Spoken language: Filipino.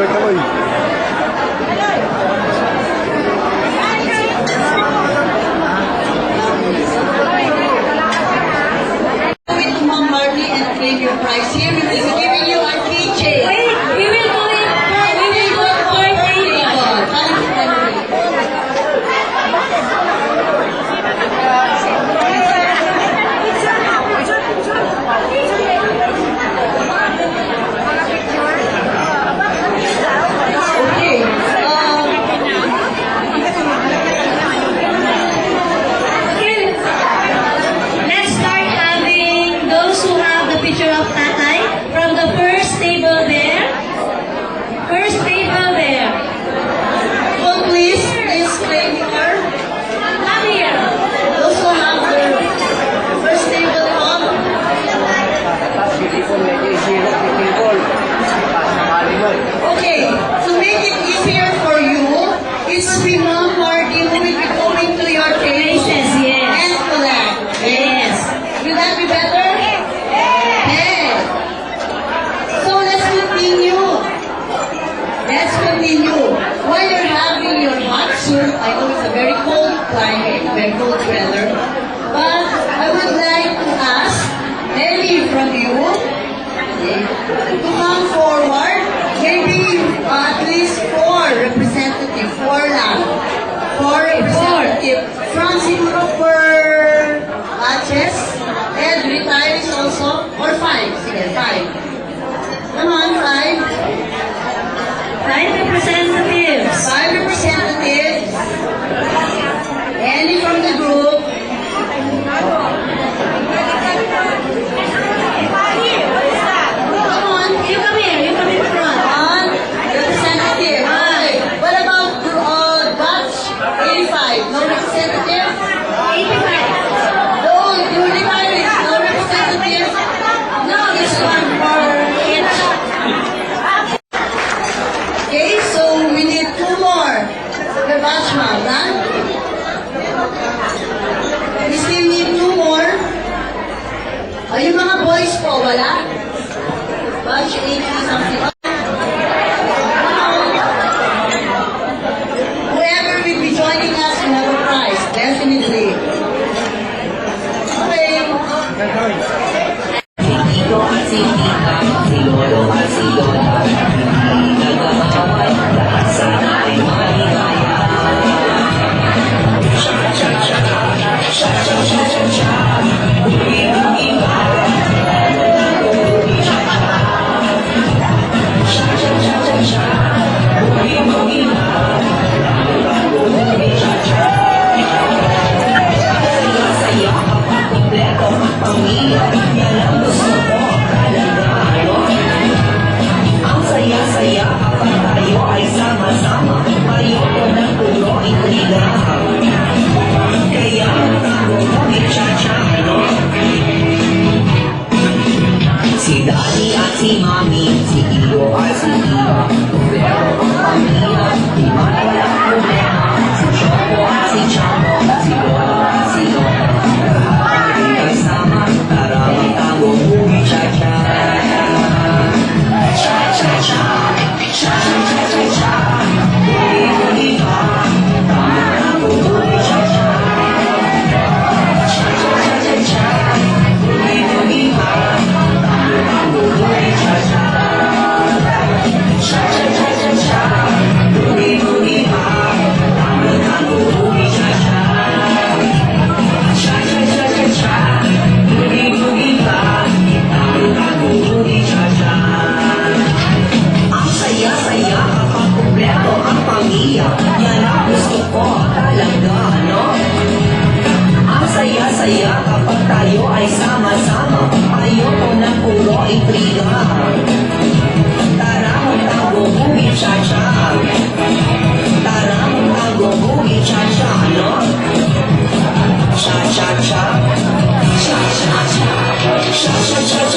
tuloy. Going to Mom Marley and claim your prize. Here we will be giving you a keychain. Wait, we will go in for Okay. Let's start having those who have the picture of Tatay from the first table there. First table there. So please claim your. Come here. Those who have their first table on. Okay, to make it easier for you, it's we Mom Marley who will be going to your Places, table yes. and collect. Yes. Will that be better? Yes. So let's continue. While you're having your hot soup, I know it's a very cold climate, very cold weather, but I would like to ask any from you to come forward. Maybe at least four representatives from siguro per batches and retirees also, or five. Sige, five. Come on, five. 5 representatives. Five representatives. Any from the group. Come on. You come here. You come in front. One representative. Okay. What about batch 85? No representative? 85. No, you retirees. No representative? No, this one for each. Okay, so we need two more. The batch ma'am, huh? We still need two more. Yung mga boys po, wala? Batch 80 something. Whoever will be joining us will have a prize, definitely. Okay. Ang saya-saya kapag tayo ay sama-sama, ayoko ng puro intriga. Kaya tago mo cha-cha, no? Si Daddy at si Mami, si Iyo at si Tia, pero ang pamilya, di man walang problema. Si Choco at si Chamo, si Lolo at si Lola, ay kasama, tara magtago mo cha-cha. Cha-cha-cha, cha-cha-cha-cha-cha, huli-huli ka, tama-tago mo cha-cha. Cha-cha-cha-cha-cha, huli-huli ka, tama-tago mo cha-cha. Cha-cha-cha-cha-cha, huli-huli ka, tama-tago mo cha-cha. Cha-cha-cha-cha-cha, huli-huli ka, tama-tago mo cha-cha. Ang saya-saya kapag kumpleto ang pamilya, yan ang gusto ko talaga, no? Ang saya-saya kapag tayo ay sama-sama, ayoko na puro intriga. Tara magtago bumi cha-cha, tara magtago bumi cha-cha, no? Cha-cha-cha, cha-cha-cha, cha-cha-cha.